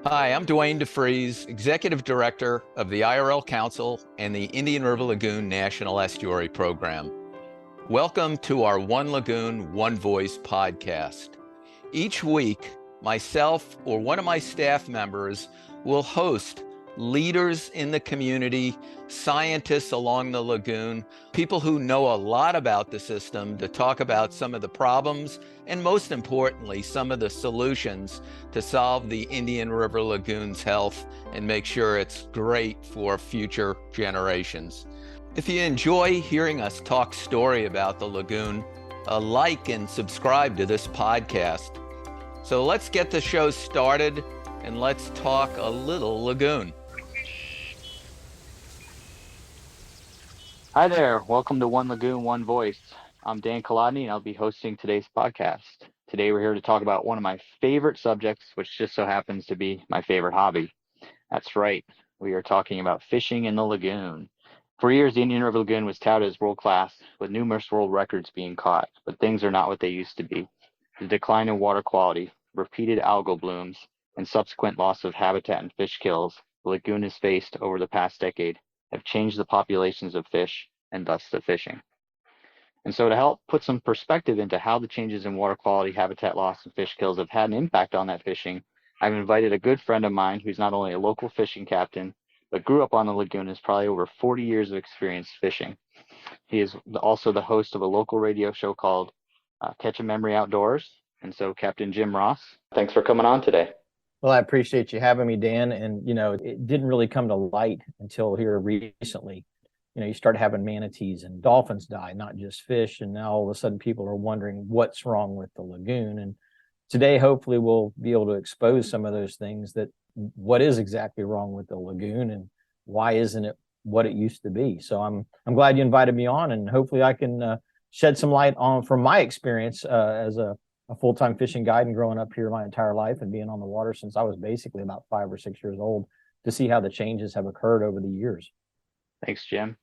Hi, I'm Dwayne DeFries, Executive Director of the IRL Council and the Indian River Lagoon National Estuary Program. Welcome to our One Lagoon, One Voice podcast. Each week, myself or one of my staff members will host leaders in the community, scientists along the lagoon, people who know a lot about the system to talk about some of the problems and, most importantly, some of the solutions to solve the Indian River Lagoon's health and make sure it's great for future generations. If you enjoy hearing us talk story about the lagoon, like and subscribe to this podcast. So let's get the show started and let's talk a little lagoon. Hi there, welcome to One Lagoon, One Voice. I'm Dan Kolodny and I'll be hosting today's podcast. Today we're here to talk about one of my favorite subjects, which just so happens to be my favorite hobby. That's right, we are talking about fishing in the lagoon. For years, the Indian River Lagoon was touted as world-class, with numerous world records being caught, but things are not what they used to be. The decline in water quality, repeated algal blooms, and subsequent loss of habitat and fish kills the lagoon has faced over the past decade have changed the populations of fish and thus the fishing. And so to help put some perspective into how the changes in water quality, habitat loss, and fish kills have had an impact on that fishing, I've invited a good friend of mine who's not only a local fishing captain, but grew up on the lagoon and has probably over 40 years of experience fishing. He is also the host of a local radio show called Catch a Memory Outdoors. And so Captain Jim Ross, thanks for coming on today. Well, I appreciate you having me, Dan. And, it didn't really come to light until here recently. You start having manatees and dolphins die, not just fish. And now all of a sudden people are wondering what's wrong with the lagoon. And today, hopefully, we'll be able to expose some of those things, that what is exactly wrong with the lagoon and why isn't it what it used to be. So I'm glad you invited me on, and hopefully I can shed some light on from my experience as a full-time fishing guide and growing up here my entire life and being on the water since I was basically about 5 or 6 years old, to see how the changes have occurred over the years. Thanks, Jim.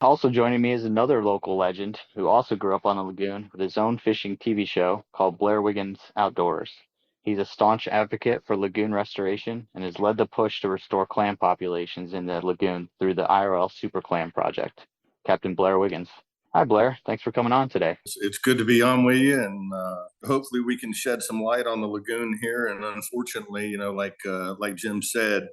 Also joining me is another local legend who also grew up on the lagoon with his own fishing TV show called Blair Wiggins Outdoors. He's a staunch advocate for lagoon restoration and has led the push to restore clam populations in the lagoon through the IRL Clam Project. Captain Blair Wiggins. Hi, Blair. Thanks for coming on today. It's good to be on with you, and hopefully we can shed some light on the lagoon here. And unfortunately, like Jim said,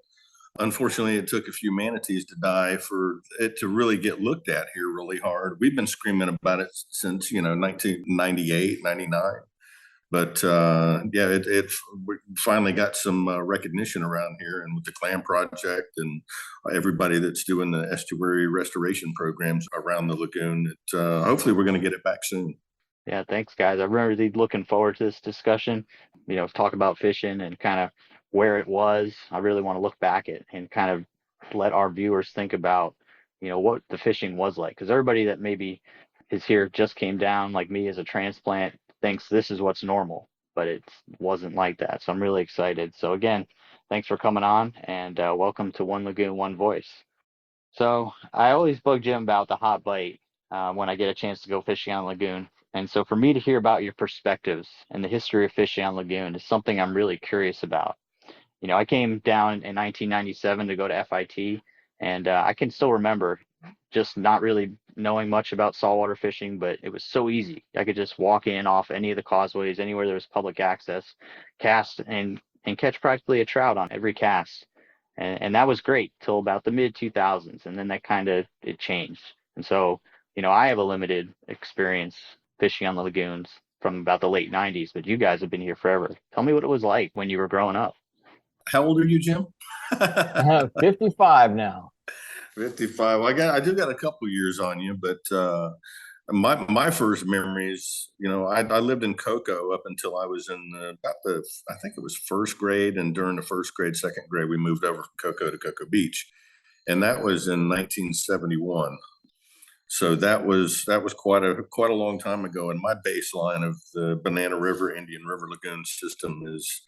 unfortunately it took a few manatees to die for it to really get looked at here really hard. We've been screaming about it since 1998, 99. But it we finally got some recognition around here, and with the Clam Project and everybody that's doing the estuary restoration programs around the lagoon, hopefully we're going to get it back soon. Yeah, thanks, guys. I'm really looking forward to this discussion. Talk about fishing and kind of where it was. I really want to look back at and kind of let our viewers think about, what the fishing was like, because everybody that maybe is here just came down like me as a transplant thinks this is what's normal, but it wasn't like that. So I'm really excited. So again, thanks for coming on, and welcome to One Lagoon, One Voice. So I always bug Jim about the hot bite when I get a chance to go fishing on lagoon. And so for me to hear about your perspectives and the history of fishing on lagoon is something I'm really curious about. I came down in 1997 to go to FIT, and I can still remember just not really knowing much about saltwater fishing, but it was so easy. I could just walk in off any of the causeways, anywhere there was public access, cast and catch practically a trout on every cast. And that was great till about the mid 2000s. And then that it changed. And so, I have a limited experience fishing on the lagoons from about the late 90s, but you guys have been here forever. Tell me what it was like when you were growing up. How old are you, Jim? 55 now. 55. Well, I do got a couple years on you, but my first memories, I lived in Cocoa up until I was in I think it was first grade, and during the first grade, second grade, we moved over from Cocoa to Cocoa Beach, and that was in 1971. So that was quite a long time ago. And my baseline of the Banana River Indian River Lagoon system is,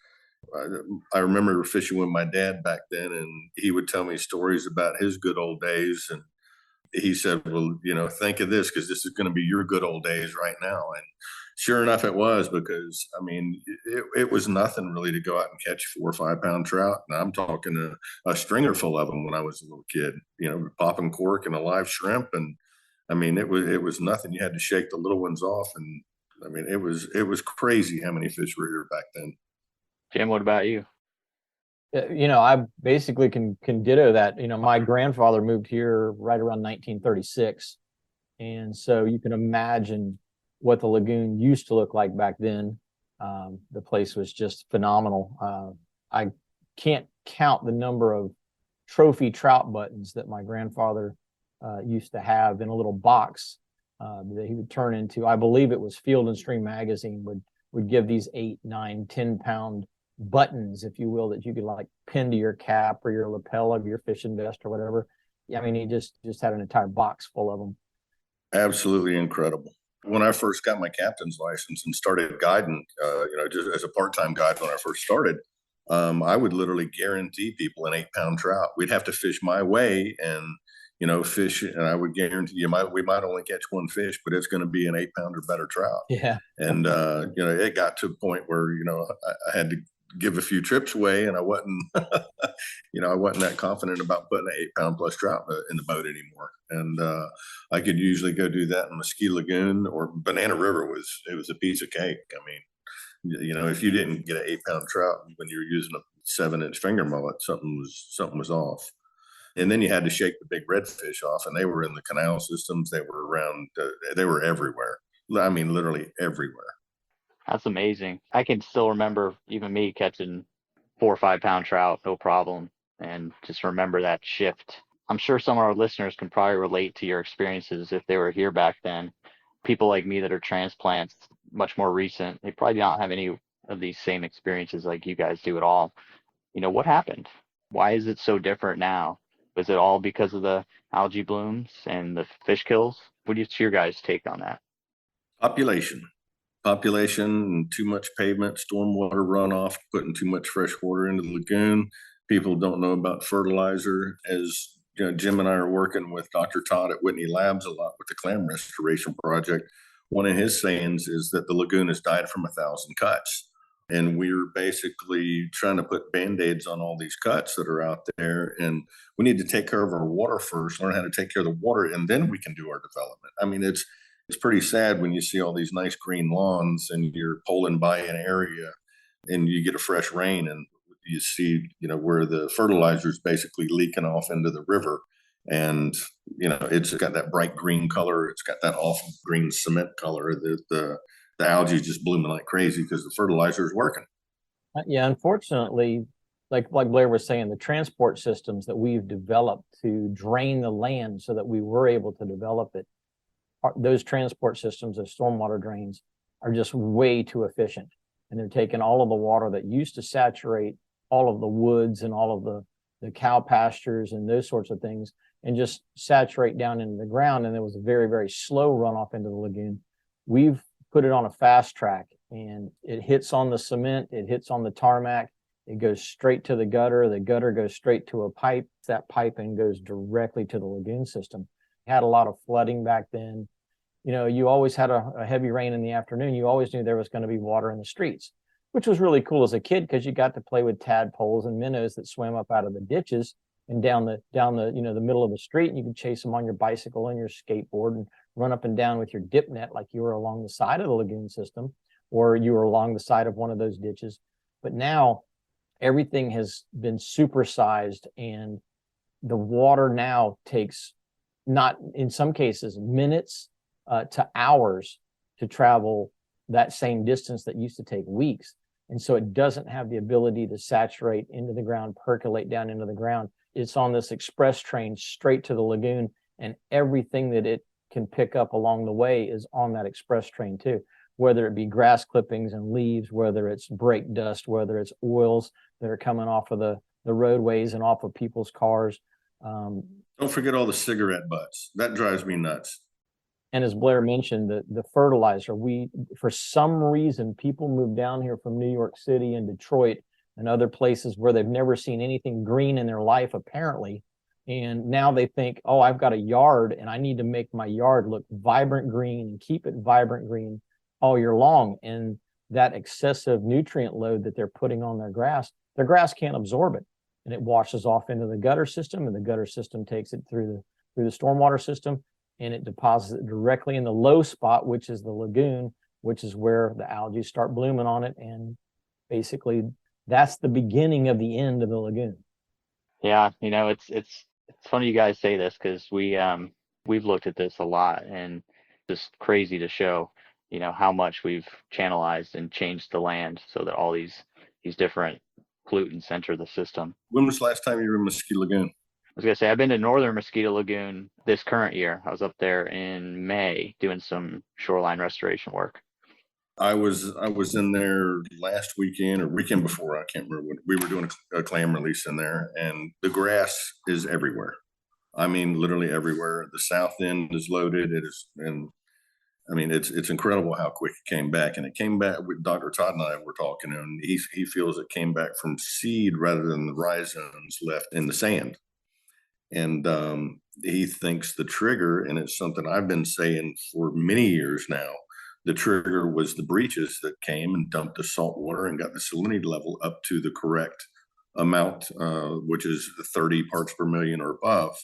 I remember fishing with my dad back then, and he would tell me stories about his good old days. And he said, well, think of this, because this is going to be your good old days right now. And sure enough, it was, because I mean, it was nothing really to go out and catch 4 or 5 pound trout. And I'm talking a stringer full of them when I was a little kid, popping cork and a live shrimp. And I mean, it was nothing. You had to shake the little ones off. And I mean, it was crazy how many fish were here back then. Jim, what about you? I basically can ditto that. My grandfather moved here right around 1936. And so you can imagine what the lagoon used to look like back then. The place was just phenomenal. I can't count the number of trophy trout buttons that my grandfather used to have in a little box that he would turn into. I believe it was Field and Stream magazine would give these 8, 9, 10 pound buttons, if you will, that you could like pin to your cap or your lapel of your fishing vest or whatever. I mean, he just had an entire box full of them. Absolutely incredible. When I first got my captain's license and started guiding, just as a part-time guide when I first started, I would literally guarantee people an 8 pound trout. We'd have to fish my way and, fish, and I would guarantee we might only catch one fish, but it's going to be an 8 pound or better trout. Yeah. And, it got to a point where, I had to give a few trips away, and I wasn't, I wasn't that confident about putting an 8 pound plus trout in the boat anymore. And I could usually go do that in Mesquite Lagoon, or Banana River was a piece of cake. I mean, if you didn't get an 8 pound trout when you were using a 7-inch finger mullet, something was off. And then you had to shake the big redfish off, and they were in the canal systems. They were around. They were everywhere. I mean, literally everywhere. That's amazing. I can still remember even me catching 4 or 5 pound trout, no problem. And just remember that shift. I'm sure some of our listeners can probably relate to your experiences if they were here back then. People like me that are transplants, much more recent, they probably don't have any of these same experiences like you guys do at all. What happened? Why is it so different now? Was it all because of the algae blooms and the fish kills? What's your guys' take on that? Population and too much pavement, stormwater runoff, putting too much fresh water into the lagoon. People don't know about fertilizer. As Jim and I are working with Dr. Todd at Whitney Labs a lot with the clam restoration project. One of his sayings is that the lagoon has died from 1,000 cuts. And we're basically trying to put Band-Aids on all these cuts that are out there. And we need to take care of our water first, learn how to take care of the water, and then we can do our development. I mean, it's pretty sad when you see all these nice green lawns and you're pulling by an area and you get a fresh rain and you see, where the fertilizer is basically leaking off into the river. And, it's got that bright green color. It's got that awful green cement color. The algae is just blooming like crazy because the fertilizer is working. Yeah, unfortunately, like Blair was saying, the transport systems that we've developed to drain the land so that we were able to develop it, those transport systems of stormwater drains are just way too efficient. And they're taking all of the water that used to saturate all of the woods and all of the cow pastures and those sorts of things and just saturate down into the ground. And there was a very, very slow runoff into the lagoon. We've put it on a fast track, and it hits on the cement, it hits on the tarmac, it goes straight to the gutter goes straight to a pipe, that piping goes directly to the lagoon system. Had a lot of flooding back then. You always had a heavy rain in the afternoon. You always knew there was going to be water in the streets, which was really cool as a kid because you got to play with tadpoles and minnows that swam up out of the ditches and down the the middle of the street, and you could chase them on your bicycle and your skateboard and run up and down with your dip net like you were along the side of the lagoon system or you were along the side of one of those ditches. But now everything has been supersized, and the water now takes, not in some cases, minutes to hours to travel that same distance that used to take weeks. And so it doesn't have the ability to saturate into the ground, percolate down into the ground. It's on this express train straight to the lagoon, and everything that it can pick up along the way is on that express train too, whether it be grass clippings and leaves, whether it's brake dust, whether it's oils that are coming off of the roadways and off of people's cars. Don't forget all the cigarette butts. That drives me nuts. And as Blair mentioned, the fertilizer, for some reason, people move down here from New York City and Detroit and other places where they've never seen anything green in their life, apparently, And now they think, oh, I've got a yard and I need to make my yard look vibrant green and keep it vibrant green all year long. And that excessive nutrient load that they're putting on their grass can't absorb it. And it washes off into the gutter system, and the gutter system takes it through the stormwater system, and it deposits it directly in the low spot, which is the lagoon, which is where the algae start blooming on it. And basically that's the beginning of the end of the lagoon. Yeah, it's funny you guys say this, because we've looked at this a lot, and just crazy to show, how much we've channelized and changed the land so that all these different pollutants enter the system. When was the last time you were in Mosquito Lagoon? I was gonna say, I've been to northern Mosquito Lagoon this current year. I was up there in May doing some shoreline restoration work. I was in there last weekend or weekend before. I can't remember when. We were doing a clam release in there, and the grass is everywhere. I mean, literally everywhere. The south end is loaded. It is, and I mean, it's incredible how quick it came back. And it came back with Dr. Todd and I were talking, and he feels it came back from seed rather than the rhizomes left in the sand. And he thinks the trigger, and it's something I've been saying for many years now, the trigger was the breaches that came and dumped the salt water and got the salinity level up to the correct amount, which is 30 parts per million or above,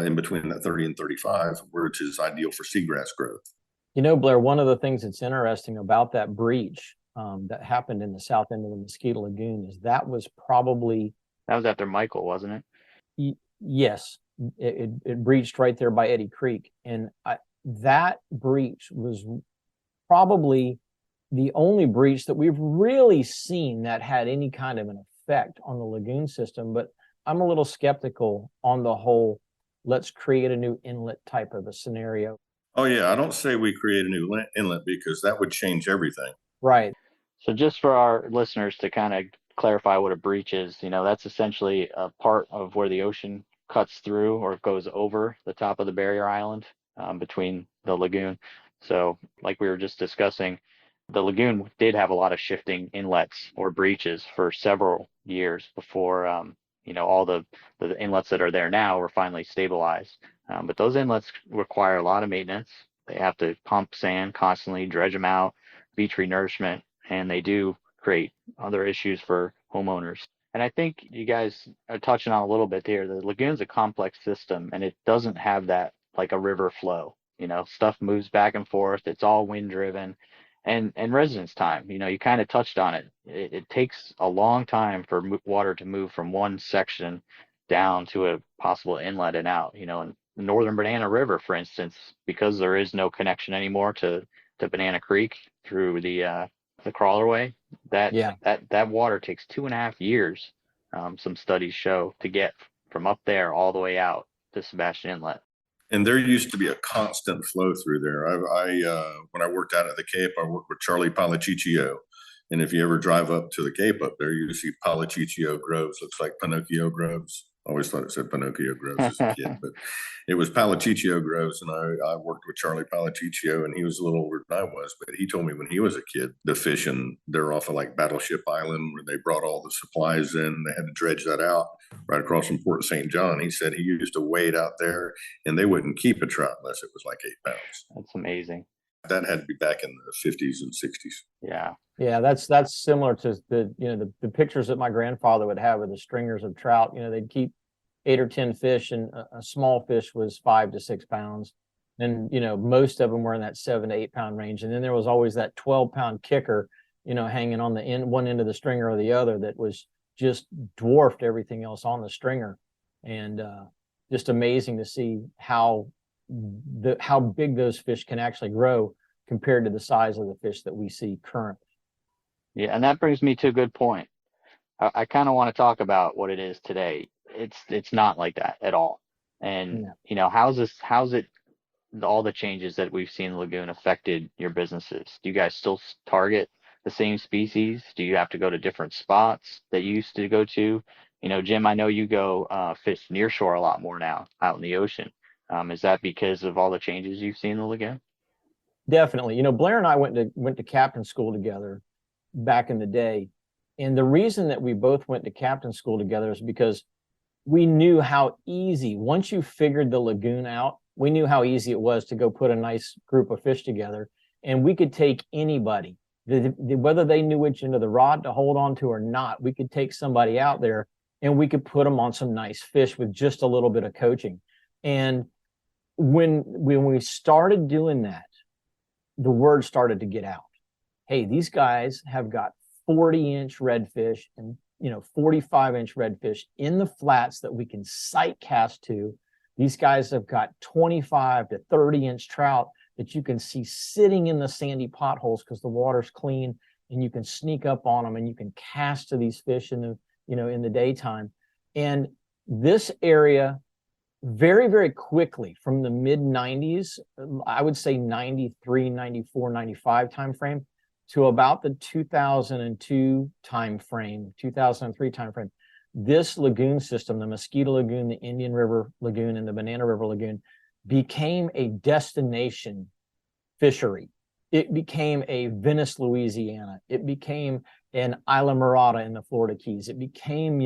in between that 30 and 35, which is ideal for seagrass growth. Blair, one of the things that's interesting about that breach that happened in the south end of the Mosquito Lagoon is that was after Michael, wasn't it? Yes, it breached right there by Eddy Creek. And that breach was probably the only breach that we've really seen that had any kind of an effect on the lagoon system. But I'm a little skeptical on the whole, let's create a new inlet type of a scenario. Oh, yeah. I don't say we create a new inlet, because that would change everything. Right. So just for our listeners to kind of clarify what a breach is, that's essentially a part of where the ocean cuts through or goes over the top of the barrier island between the lagoon. So like we were just discussing, the lagoon did have a lot of shifting inlets or breaches for several years before, all the inlets that are there now were finally stabilized. But those inlets require a lot of maintenance. They have to pump sand constantly, dredge them out, beach renourishment, and they do create other issues for homeowners. And I think you guys are touching on a little bit there. The lagoon's a complex system, and it doesn't have that like a river flow. Stuff moves back and forth. It's all wind driven, and residence time. You kind of touched on it. It takes a long time for water to move from one section down to a possible inlet and out. In the Northern Banana River, for instance, because there is no connection anymore to Banana Creek through the crawlerway, that water takes 2.5 years. Some studies show, to get from up there all the way out to Sebastian Inlet. And there used to be a constant flow through there. When I worked out at the Cape, I worked with Charlie Paliciccio. And if you ever drive up to the Cape up there, you see Paliciccio groves. Looks like Pinocchio groves. I always thought it said Pinocchio groves as a kid, but it was Paliciccio groves. And I worked with Charlie Paliciccio, and he was a little older than I was, but he told me when he was a kid, the fishing, they're off of like Battleship Island, where they brought all the supplies in. They had to dredge that out right across from Port St. John. He said he used to wade out there, and they wouldn't keep a trout unless it was like 8 pounds. That's amazing. That had to be back in the 50s and 60s. Yeah, that's similar to the pictures that my grandfather would have of the stringers of trout. They'd keep 8 or 10 fish, and a small fish was 5 to 6 pounds. And most of them were in that 7 to 8 pound range. And then there was always that 12-pound kicker, hanging on the one end of the stringer or the other, that was just dwarfed everything else on the stringer. And just amazing to see how big those fish can actually grow compared to the size of the fish that we see currently. Yeah, and that brings me to a good point. I kind of want to talk about what it is today. It's not like that at all. And how's it all the changes that we've seen in the lagoon affected your businesses? Do you guys still target the same species? Do you have to go to different spots that you used to go to? Jim, I know you go fish near shore a lot more now, out in the ocean. Is that because of all the changes you've seen in the lagoon? Definitely. Blair and I went to captain school together back in the day. And the reason that we both went to captain school together is because we knew how easy, once you figured the lagoon out, we knew how easy it was to go put a nice group of fish together. And we could take anybody, whether they knew which end of the rod to hold on to or not, we could take somebody out there and we could put them on some nice fish with just a little bit of coaching. And when we started doing that, the word started to get out. Hey, these guys have got 40-inch redfish and 45-inch redfish in the flats that we can sight cast to. These guys have got 25 to 30-inch trout that you can see sitting in the sandy potholes because the water's clean, and you can sneak up on them and you can cast to these fish in the daytime. And this area, very, very quickly, from the mid 90s, I would say 93, 94, 95 timeframe, to about the 2002 timeframe, 2003 timeframe, this lagoon system, the Mosquito Lagoon, the Indian River Lagoon, and the Banana River Lagoon, became a destination fishery. It became a Venice, Louisiana. It became an Isla Mirada in the Florida Keys. It became,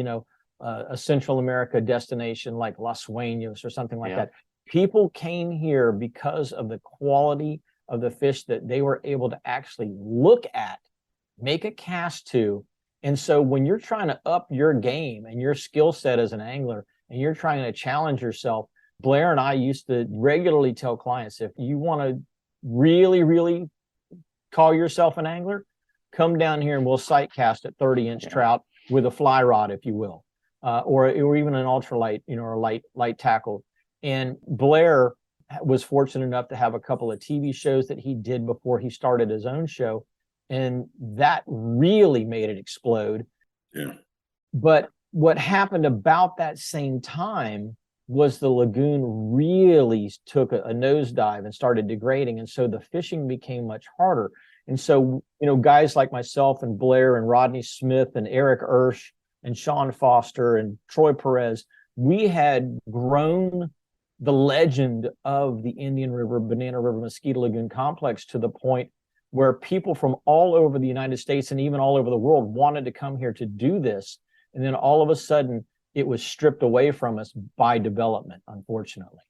a Central America destination like Las Sueños or something like that. People came here because of the quality of the fish that they were able to actually look at, make a cast to. And so when you're trying to up your game and your skill set as an angler, and you're trying to challenge yourself, Blair and I used to regularly tell clients, if you want to really, really call yourself an angler, come down here and we'll sight cast at 30-inch trout with a fly rod, if you will, or even an ultralight, or light tackle. And Blair was fortunate enough to have a couple of TV shows that he did before he started his own show, and that really made it explode. Yeah. But what happened about that same time was the lagoon really took a nosedive and started degrading, and so the fishing became much harder. And so, guys like myself and Blair and Rodney Smith and Eric Ersch and Sean Foster and Troy Perez, we had grown the legend of the Indian River, Banana River, Mosquito Lagoon complex to the point where people from all over the United States and even all over the world wanted to come here to do this. And then all of a sudden, it was stripped away from us by development, unfortunately.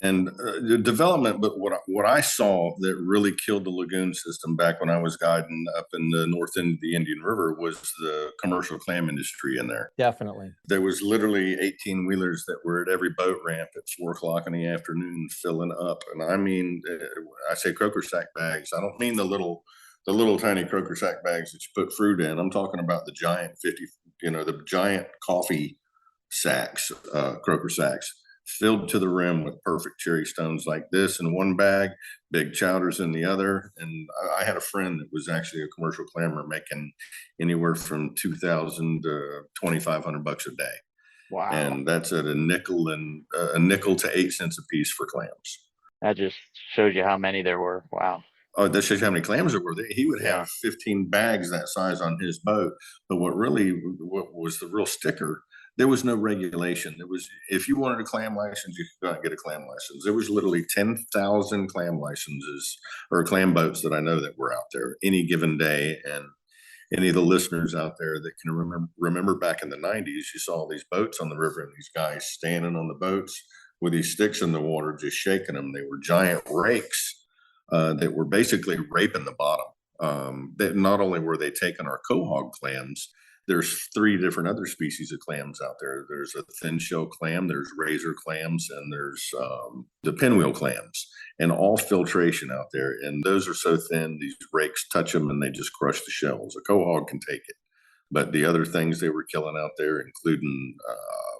And the development, but what I saw that really killed the lagoon system back when I was guiding up in the north end of the Indian River was the commercial clam industry in there. Definitely. There was literally 18-wheelers that were at every boat ramp at 4 o'clock in the afternoon filling up. And I mean, I say croaker sack bags. I don't mean the little tiny croaker sack bags that you put fruit in. I'm talking about the giant the giant coffee sacks, croaker sacks, filled to the rim with perfect cherry stones like this in one bag, big chowders in the other. And I had a friend that was actually a commercial clammer making anywhere from $2,000 to $2,500 a day. Wow. And that's at a nickel to 8 cents a piece for clams. That just shows you how many there were. Wow. Oh, that shows you how many clams there were. He would have 15 bags that size on his boat. But what was the real sticker, there was no regulation. If you wanted a clam license, you could go out and get a clam license. There was literally 10,000 clam licenses or clam boats that I know that were out there any given day. And any of the listeners out there that can remember back in the 90s, you saw these boats on the river and these guys standing on the boats with these sticks in the water, just shaking them. They were giant rakes that were basically raping the bottom. That not only were they taking our quahog clams, there's 3 different other species of clams out there. There's a thin shell clam, there's razor clams, and there's the pinwheel clams, and all filtration out there. And those are so thin, these rakes touch them and they just crush the shells. A quahog can take it. But the other things they were killing out there, including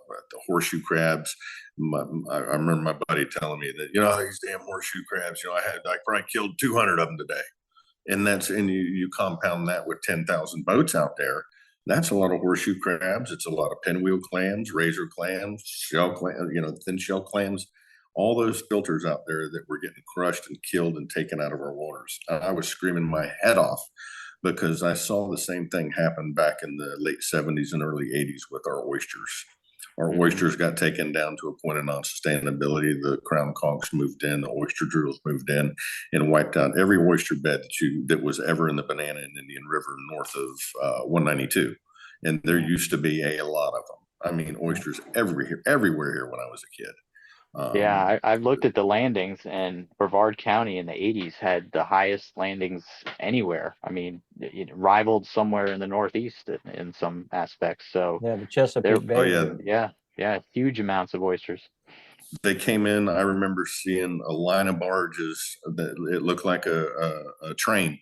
the horseshoe crabs. I remember my buddy telling me that, these damn horseshoe crabs, I probably killed 200 of them today. And you compound that with 10,000 boats out there. That's a lot of horseshoe crabs. It's a lot of pinwheel clams, razor clams, shell clams, thin shell clams, all those filters out there that were getting crushed and killed and taken out of our waters. I was screaming my head off because I saw the same thing happen back in the late 70s and early 80s with our oysters. Our oysters got taken down to a point of non-sustainability. The crown conchs moved in, the oyster drills moved in, and wiped out every oyster bed that was ever in the Banana and Indian River north of 192. And there used to be a lot of them. I mean, oysters everywhere here when I was a kid. Yeah, I've looked at the landings, and Brevard County in the 80s had the highest landings anywhere. I mean, it rivaled somewhere in the Northeast in some aspects. So Yeah, the there, Chesapeake Oh Bay. yeah, yeah, huge amounts of oysters. they came in. I remember seeing a line of barges that it looked like a train.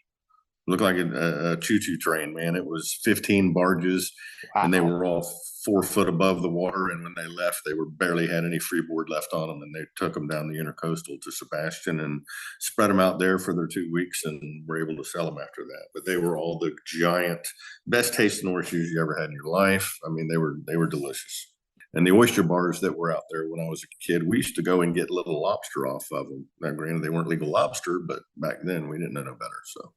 Looked like a choo-choo train, man. It was 15 barges, and they Wow. were all 4 foot above the water. And when they left, they were barely had any freeboard left on them, and they took them down the intercoastal to Sebastian and spread them out there for their 2 weeks, and were able to sell them after that. But they were all the giant, best tasting oysters you ever had in your life. I mean, they were delicious. And the oyster bars that were out there when I was a kid, we used to go and get little lobster off of them. Now, granted, they weren't legal lobster, but back then we didn't know no better. So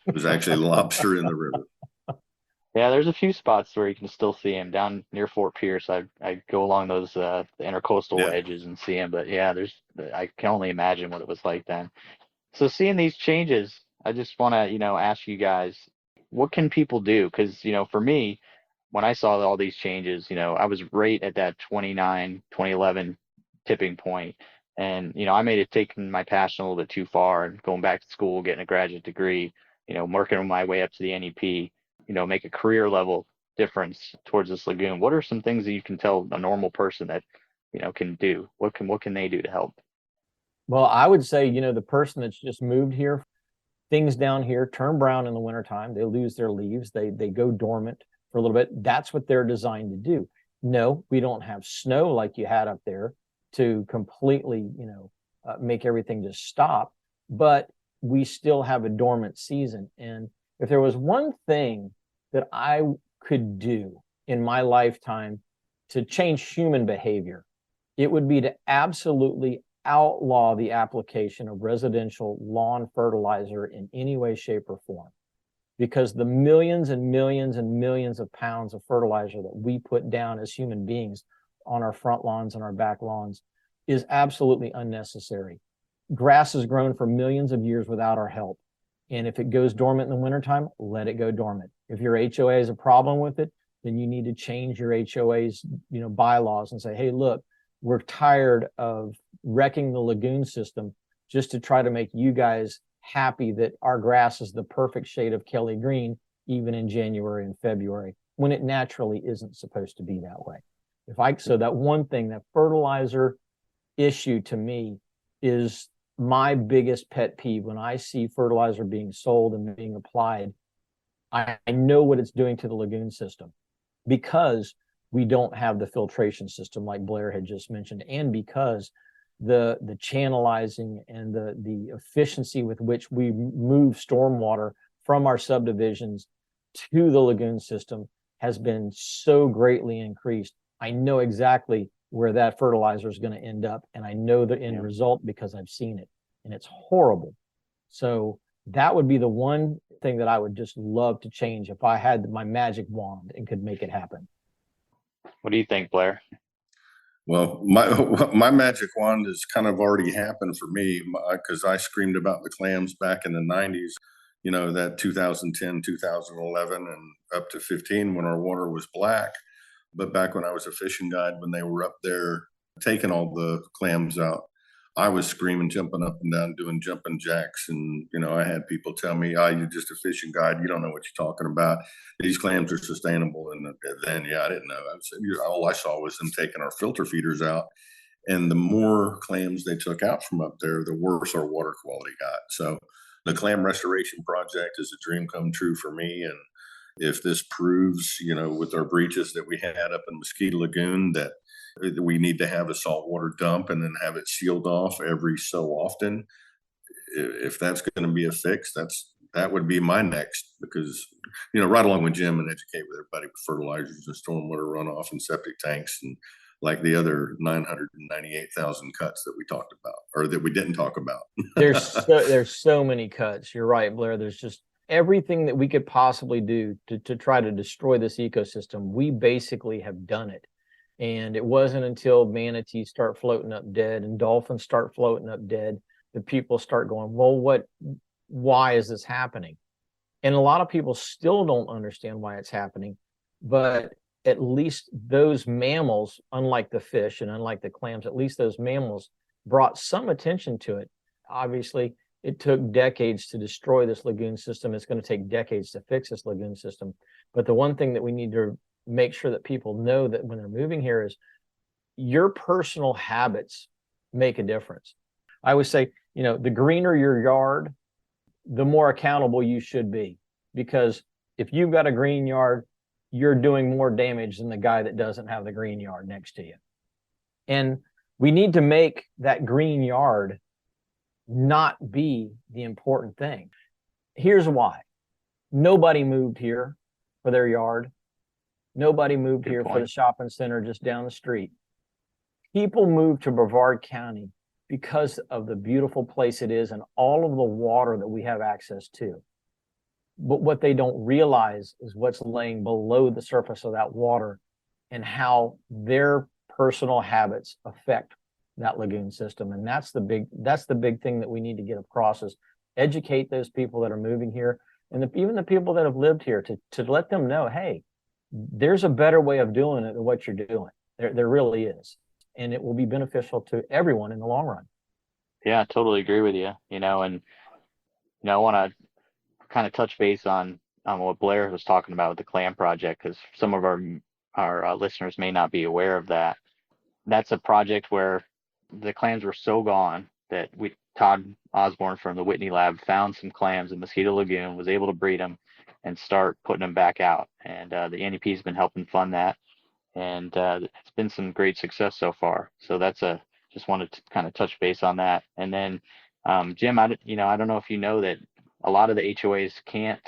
it was actually lobster in the river. Yeah, there's a few spots where you can still see them down near Fort Pierce. I go along those the intercoastal Yeah. edges and see them. But yeah, I can only imagine what it was like then. So seeing these changes, I just want to, ask you guys, what can people do? Because, for me, when I saw all these changes, I was right at that 2011 tipping point. And, I may have taken my passion a little bit too far and going back to school, getting a graduate degree, working my way up to the NEP, make a career level difference towards this lagoon. What are some things that you can tell a normal person that, can do? What can they do to help? Well, I would say, the person that's just moved here, things down here turn brown in the wintertime. They lose their leaves. They go dormant for a little bit. That's what they're designed to do. No, we don't have snow like you had up there to completely, make everything just stop, but we still have a dormant season. And if there was one thing that I could do in my lifetime to change human behavior, it would be to absolutely outlaw the application of residential lawn fertilizer in any way, shape, or form. Because the millions and millions and millions of pounds of fertilizer that we put down as human beings on our front lawns and our back lawns is absolutely unnecessary. Grass has grown for millions of years without our help. And if it goes dormant in the wintertime, let it go dormant. If your HOA has a problem with it, then you need to change your HOA's, bylaws and say, hey, look, we're tired of wrecking the lagoon system just to try to make you guys happy that our grass is the perfect shade of Kelly green, even in January and February, when it naturally isn't supposed to be that way. So that one thing, that fertilizer issue to me is my biggest pet peeve. When I see fertilizer being sold and being applied, I know what it's doing to the lagoon system, because we don't have the filtration system like Blair had just mentioned, and because the channelizing and the efficiency with which we move stormwater from our subdivisions to the lagoon system has been so greatly increased. I know exactly where that fertilizer is going to end up, and I know the end result because I've seen it, and it's horrible. So that would be the one thing that I would just love to change if I had my magic wand and could make it happen. What do you think, Blair? Well, my magic wand has kind of already happened for me, because I screamed about the clams back in the 90s, that 2010, 2011, and up to 15 when our water was black. But back when I was a fishing guide, when they were up there taking all the clams out, I was screaming, jumping up and down, doing jumping jacks. And, I had people tell me, oh, you're just a fishing guide. You don't know what you're talking about. These clams are sustainable. And then, I didn't know. I said, all I saw was them taking our filter feeders out. And the more clams they took out from up there, the worse our water quality got. So the Clam Restoration Project is a dream come true for me. And if this proves, with our breaches that we had up in Mosquito Lagoon, that we need to have a saltwater dump and then have it sealed off every so often, if that's going to be a fix, that would be my next, because, right along with Jim, and educate with everybody with fertilizers and stormwater runoff and septic tanks and like the other 998,000 cuts that we talked about, or that we didn't talk about. There's so many cuts. You're right, Blair. There's just everything that we could possibly do to try to destroy this ecosystem. We basically have done it. And it wasn't until manatees start floating up dead and dolphins start floating up dead that people start going, well, why is this happening? And a lot of people still don't understand why it's happening. But at least those mammals, unlike the fish and unlike the clams, at least those mammals brought some attention to it. Obviously, it took decades to destroy this lagoon system. It's going to take decades to fix this lagoon system. But the one thing that we need to make sure that people know that when they're moving here is your personal habits make a difference. I always say, the greener your yard, the more accountable you should be. Because if you've got a green yard, you're doing more damage than the guy that doesn't have the green yard next to you. And we need to make that green yard not be the important thing. Here's why. Nobody moved here for their yard. Nobody moved here for the shopping center just down the street. People moved to Brevard County because of the beautiful place it is and all of the water that we have access to. But what they don't realize is what's laying below the surface of that water and how their personal habits affect that lagoon system. And that's the big thing that we need to get across is educate those people that are moving here and even the people that have lived here to let them know, hey, there's a better way of doing it than what you're doing. There really is. And it will be beneficial to everyone in the long run. Yeah, I totally agree with you. And I want to kind of touch base on what Blair was talking about with the Clam Project, because some of our listeners may not be aware of that. That's a project where the clams were so gone that Todd Osborne from the Whitney Lab found some clams in Mosquito Lagoon, was able to breed them and start putting them back out. And the NEP has been helping fund that. And it's been some great success so far. So just wanted to kind of touch base on that. And then Jim, I don't know if you know that a lot of the HOAs can't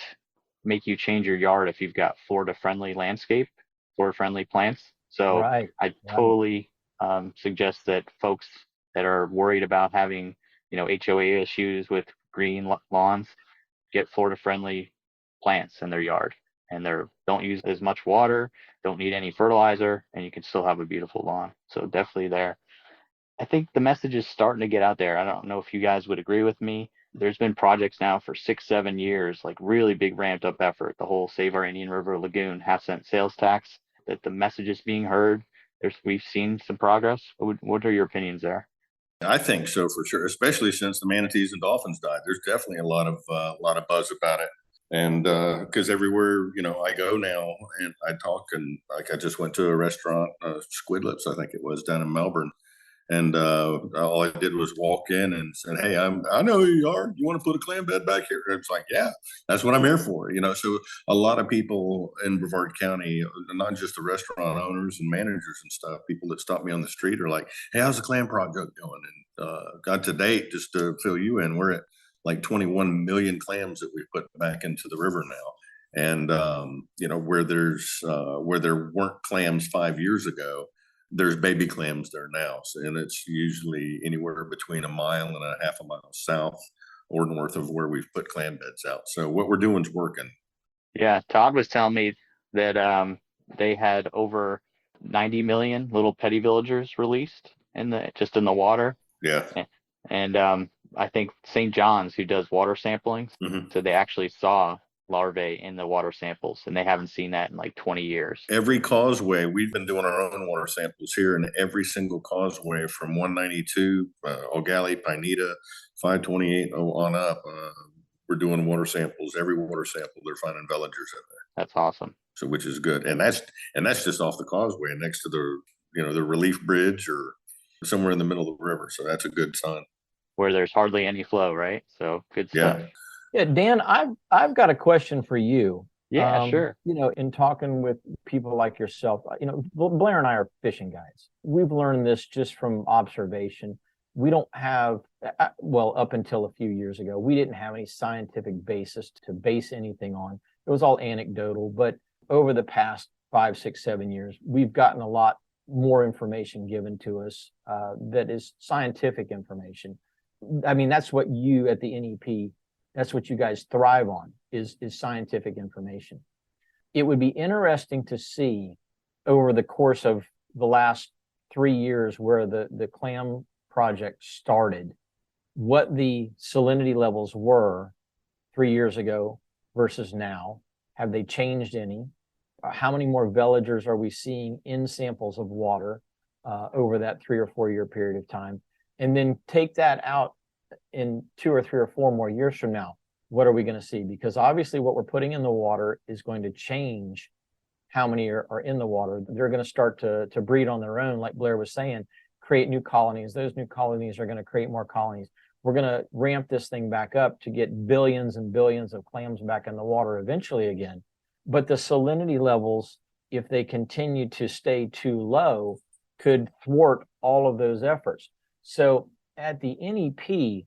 make you change your yard if you've got Florida-friendly landscape, Florida-friendly plants. So I totally suggest that folks that are worried about having, HOA issues with green lawns, get Florida-friendly plants in their yard. And don't use as much water, don't need any fertilizer, and you can still have a beautiful lawn. So definitely there. I think the message is starting to get out there. I don't know if you guys would agree with me. There's been projects now for 6-7 years, like really big ramped up effort. The whole Save Our Indian River Lagoon half-cent sales tax, that the message is being heard. We've seen some progress. What are your opinions there? I think so for sure, especially since the manatees and dolphins died. There's definitely a lot of buzz about it. And because everywhere, I go now and I talk, and like I just went to a restaurant, Squidlips, I think it was, down in Melbourne. And all I did was walk in and said, hey, I know who you are. You want to put a clam bed back here? And it's like, yeah, that's what I'm here for. So a lot of people in Brevard County, not just the restaurant owners and managers and stuff, people that stop me on the street are like, hey, how's the Clam Project going? And got to date, just to fill you in, we're at like 21 million clams that we've put back into the river now. And, where there weren't clams 5 years ago, there's baby clams there now. So, and it's usually anywhere between 1.5 miles and 1/2 mile south or north of where we've put clam beds out. So what we're doing is working. Yeah, Todd was telling me that they had over 90 million little petty villagers released in the water. Yeah. And I think St. John's, who does water samplings, so they actually saw larvae in the water samples, and they haven't seen that in like 20 years. Every causeway, we've been doing our own water samples here, and every single causeway from 192, O'Galley, Pineda, 528 on up, we're doing water samples. Every water sample, they're finding villagers in there. That's awesome. So, which is good, and that's just off the causeway next to the relief bridge or somewhere in the middle of the river. So that's a good sign. Where there's hardly any flow, right? So good stuff. Yeah, Dan, I've got a question for you. Yeah, sure. In talking with people like yourself, Blair and I are fishing guys. We've learned this just from observation. We don't have, up until a few years ago, we didn't have any scientific basis to base anything on. It was all anecdotal, but over the past 5, 6, 7 years, we've gotten a lot more information given to us that is scientific information. I mean, that's what you at the NEP, that's what you guys thrive on, is scientific information. It would be interesting to see over the course of the last 3 years where the Clam Project started, what the salinity levels were 3 years ago versus now. Have they changed any? How many more veligers are we seeing in samples of water over that 3 or 4 year period of time? And then take that out in 2 or 3 or 4 more years from now. What are we going to see? Because obviously what we're putting in the water is going to change how many are in the water. They're going to start to breed on their own, like Blair was saying, create new colonies. Those new colonies are going to create more colonies. We're going to ramp this thing back up to get billions and billions of clams back in the water eventually again. But the salinity levels, if they continue to stay too low, could thwart all of those efforts. So at the NEP,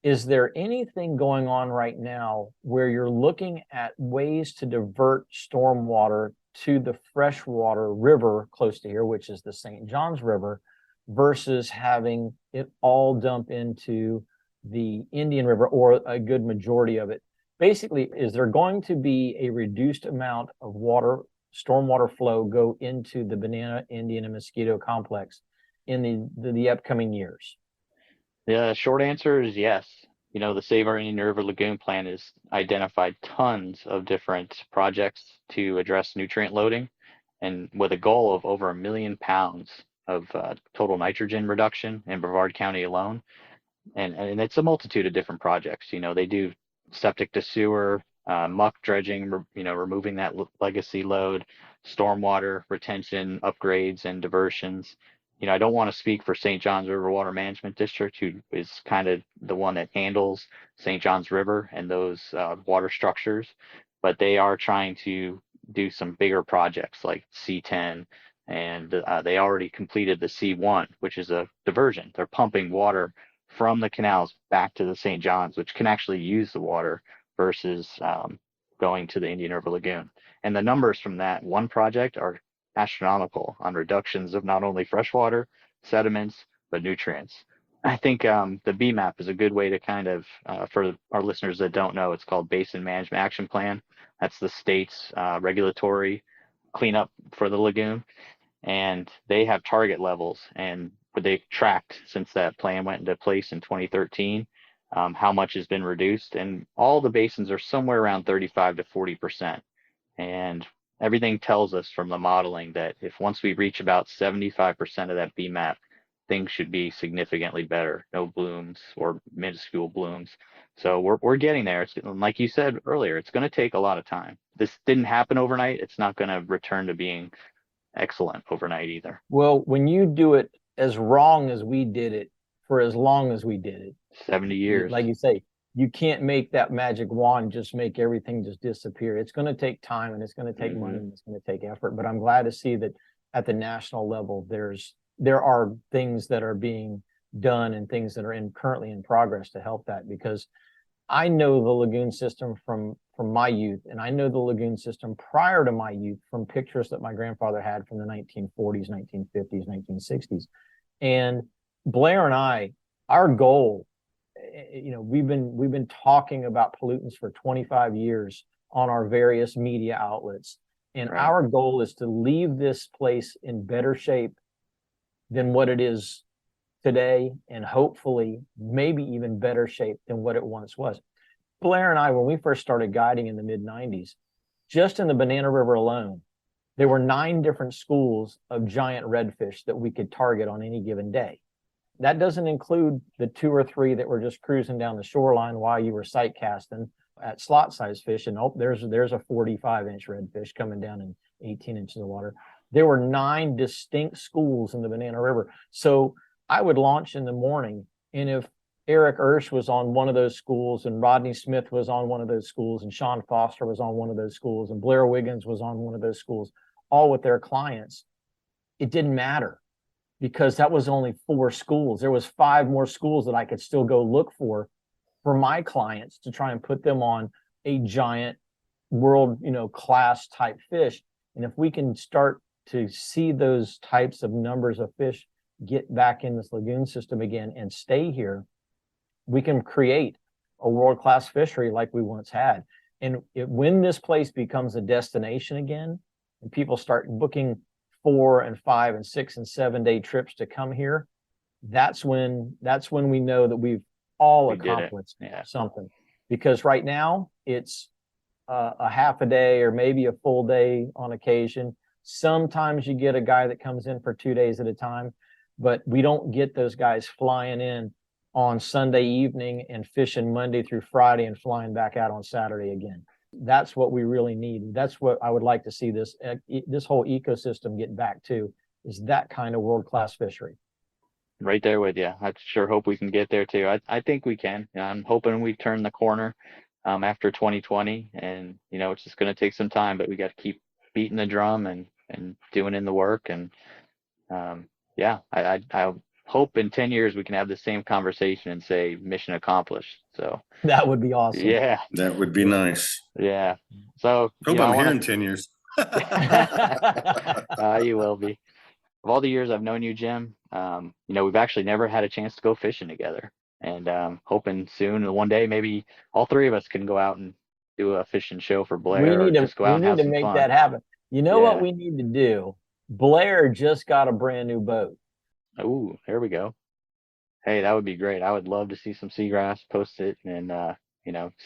is there anything going on right now where you're looking at ways to divert stormwater to the freshwater river close to here, which is the St. Johns River, versus having it all dump into the Indian River, or a good majority of it? Basically, is there going to be a reduced amount of water, stormwater flow go into the banana, Indian, and mosquito complex in the upcoming years? The short answer is yes. The Save Our Indian River Lagoon plan has identified tons of different projects to address nutrient loading, and with a goal of over 1 million pounds of total nitrogen reduction in Brevard County alone. And it's a multitude of different projects. They do septic to sewer, muck dredging, removing that legacy load, stormwater retention upgrades and diversions. I don't want to speak for St. Johns River Water Management District, who is kind of the one that handles St. Johns River and those water structures, but they are trying to do some bigger projects like C10, and they already completed the C1, which is a diversion. They're pumping water from the canals back to the St. Johns, which can actually use the water versus going to the Indian River Lagoon. And the numbers from that one project are astronomical on reductions of not only freshwater sediments, but nutrients. I think the BMAP is a good way to kind of, for our listeners that don't know, it's called Basin Management Action Plan. That's the state's regulatory cleanup for the lagoon. And they have target levels, and they tracked since that plan went into place in 2013, how much has been reduced. And all the basins are somewhere around 35 to 40%. And everything tells us from the modeling that if once we reach about 75% of that BMAP, things should be significantly better. No blooms or minuscule blooms. So we're getting there. It's, like you said earlier, it's going to take a lot of time. This didn't happen overnight. It's not going to return to being excellent overnight either. Well, when you do it as wrong as we did it for as long as we did it, 70 years, like you say, you can't make that magic wand just make everything just disappear. It's going to take time, and it's going to take money, and it's going to take effort. But I'm glad to see that at the national level, there are things that are being done and things that are currently in progress to help that, because I know the lagoon system from my youth, and I know the lagoon system prior to my youth from pictures that my grandfather had from the 1940s, 1950s, 1960s. And Blair and I, our goal, we've been talking about pollutants for 25 years on our various media outlets. And right. Our goal is to leave this place in better shape than what it is today, and hopefully maybe even better shape than what it once was. Blair and I, when we first started guiding in the mid-90s, just in the Banana River alone, there were 9 different schools of giant redfish that we could target on any given day. That doesn't include the 2 or 3 that were just cruising down the shoreline while you were sight casting at slot size fish. And there's a 45-inch redfish coming down in 18 inches of water. There were 9 distinct schools in the Banana River. So I would launch in the morning, and if Eric Ersch was on one of those schools, and Rodney Smith was on one of those schools, and Sean Foster was on one of those schools, and Blair Wiggins was on one of those schools, all with their clients, it didn't matter, because that was only 4 schools. There was 5 more schools that I could still go look for my clients to try and put them on a giant world, class type fish. And if we can start to see those types of numbers of fish get back in this lagoon system again and stay here, we can create a world-class fishery like we once had. And when this place becomes a destination again, and people start booking 4 and 5 and 6 and 7 day trips to come here, that's when we know that we've all accomplished something. Because right now it's a half a day or maybe a full day on occasion. Sometimes you get a guy that comes in for 2 days at a time, but we don't get those guys flying in on Sunday evening and fishing Monday through Friday and flying back out on Saturday again. That's what we really need. That's what I would like to see this whole ecosystem get back to, is that kind of world-class fishery. Right there with you. I sure hope we can get there too. I think we can. I'm hoping we turn the corner after 2020, and it's just going to take some time, but we got to keep beating the drum and doing in the work. And yeah, I hope in 10 years we can have the same conversation and say mission accomplished. So that would be awesome. Yeah, that would be nice. Yeah. So hope I'm here in 10 years. You will be. Of all the years I've known you, Jim, we've actually never had a chance to go fishing together, and hoping soon, one day, maybe all three of us can go out and do a fishing show for Blair. We need to make that happen. You know what we need to do? Blair just got a brand new boat. Oh, there we go. Hey, that would be great. I would love to see some seagrass, post it, and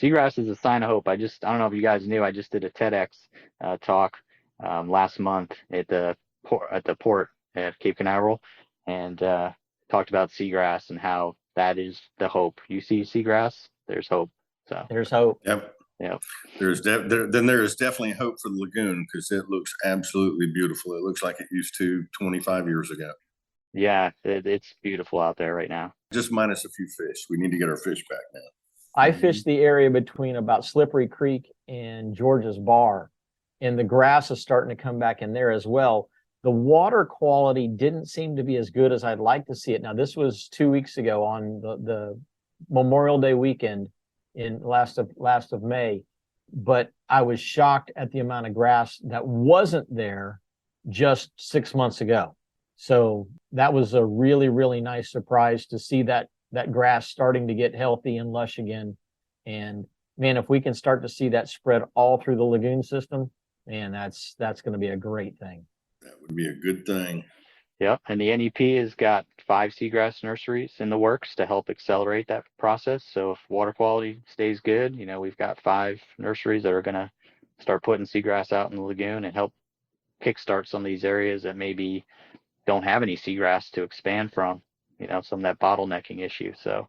seagrass is a sign of hope. I don't know if you guys knew, I just did a TEDx talk last month at the port at Cape Canaveral, and talked about seagrass and how that is the hope. You see seagrass, there's hope. So there's hope. Yep. Yep. There is definitely hope for the lagoon, because it looks absolutely beautiful. It looks like it used to 25 years ago. Yeah, it's beautiful out there right now. Just minus a few fish. We need to get our fish back now. I fished the area between about Slippery Creek and George's Bar, and the grass is starting to come back in there as well. The water quality didn't seem to be as good as I'd like to see it. Now, this was 2 weeks ago on the Memorial Day weekend in last of May, but I was shocked at the amount of grass that wasn't there just 6 months ago. So that was a really, really nice surprise to see that grass starting to get healthy and lush again. And man, if we can start to see that spread all through the lagoon system, man, that's going to be a great thing. That would be a good thing. Yep. And the NEP has got 5 seagrass nurseries in the works to help accelerate that process. So if water quality stays good, we've got 5 nurseries that are going to start putting seagrass out in the lagoon and help kickstart some of these areas that maybe don't have any seagrass to expand from, some of that bottlenecking issue. So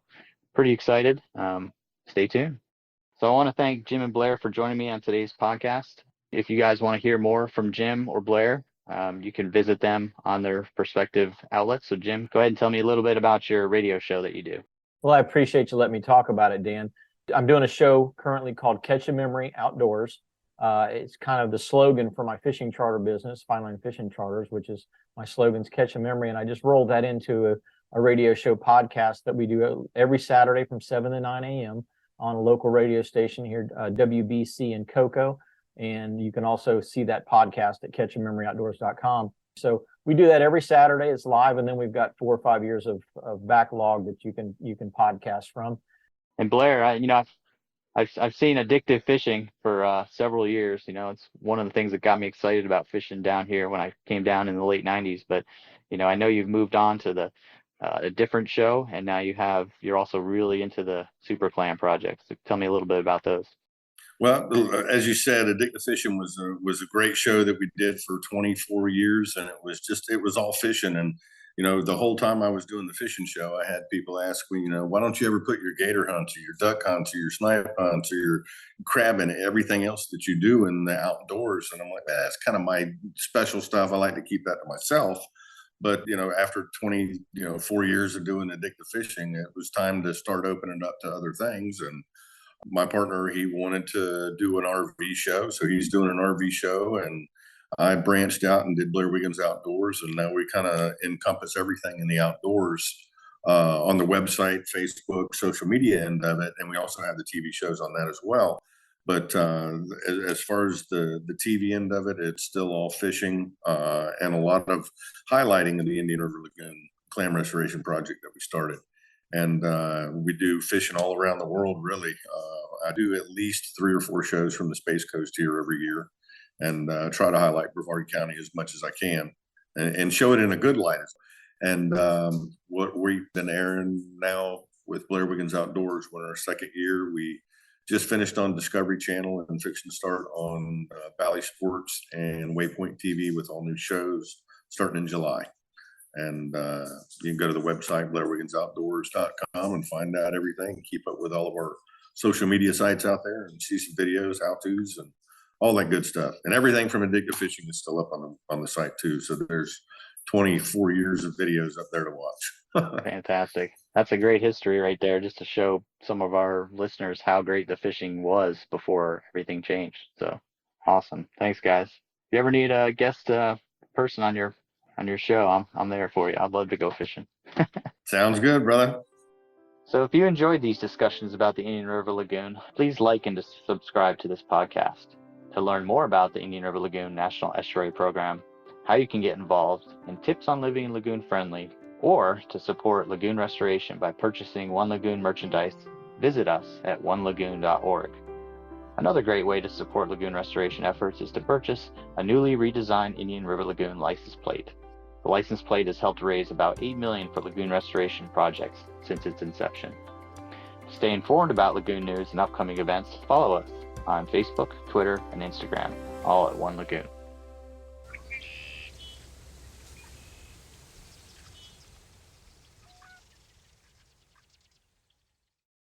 pretty excited. Stay tuned. So I want to thank Jim and Blair for joining me on today's podcast. If you guys want to hear more from Jim or Blair, you can visit them on their respective outlets. So Jim, go ahead and tell me a little bit about your radio show that you do. Well, I appreciate you letting me talk about it, Dan. I'm doing a show currently called Catch a Memory Outdoors. It's kind of the slogan for my fishing charter business, Fine Line Fishing Charters, which is my slogan's Catch a Memory. And I just rolled that into a radio show podcast that we do every Saturday from 7 to 9 a.m. on a local radio station here, WBC in Cocoa. And you can also see that podcast at catchamemory.outdoors.com. So we do that every Saturday. It's live, and then we've got 4 or 5 years of backlog that you can podcast from. And Blair, I've seen addictive fishing for several years. It's one of the things that got me excited about fishing down here when I came down in the late 90s. But I know you've moved on to a different show, and now you're also really into the Super Clam Project. So tell me a little bit about those. Well, as you said, Addictive Fishing was a great show that we did for 24 years, and it was all fishing. And the whole time I was doing the fishing show, I had people ask me, why don't you ever put your gator hunt or your duck hunt or your snipe hunt or your crab and everything else that you do in the outdoors? And I'm like, that's kind of my special stuff. I like to keep that to myself. But after 4 years of doing addictive fishing, it was time to start opening up to other things. And my partner, he wanted to do an RV show, so he's doing an RV show, and I branched out and did Blair Wiggins Outdoors, and now we kind of encompass everything in the outdoors on the website, Facebook, social media end of it, and we also have the TV shows on that as well. But as far as the TV end of it, it's still all fishing and a lot of highlighting of the Indian River Lagoon Clam Restoration Project that we started. And we do fishing all around the world, really. I do at least 3 or 4 shows from the Space Coast here every year, and try to highlight Brevard County as much as I can and show it in a good light. And what we've been airing now with Blair Wiggins Outdoors, we're in our 2nd year. We just finished on Discovery Channel and fixing to start on Valley Sports and Waypoint TV with all new shows starting in July. And you can go to the website, BlairWigginsOutdoors.com, and find out everything, keep up with all of our social media sites out there and see some videos, how-tos, and all that good stuff. And everything from Addictive Fishing is still up on the site too. So there's 24 years of videos up there to watch. Fantastic. That's a great history right there, just to show some of our listeners how great the fishing was before everything changed. So awesome. Thanks, guys. If you ever need a guest person on your show, I'm there for you. I'd love to go fishing. Sounds good, brother. So if you enjoyed these discussions about the Indian River Lagoon, please like and subscribe to this podcast. To learn more about the Indian River Lagoon National Estuary Program, how you can get involved, and tips on living lagoon friendly, or to support lagoon restoration by purchasing One Lagoon merchandise, visit us at onelagoon.org. Another great way to support lagoon restoration efforts is to purchase a newly redesigned Indian River Lagoon license plate. The license plate has helped raise about $8 million for lagoon restoration projects since its inception. To stay informed about lagoon news and upcoming events, follow us on Facebook, Twitter, and Instagram, all at One Lagoon.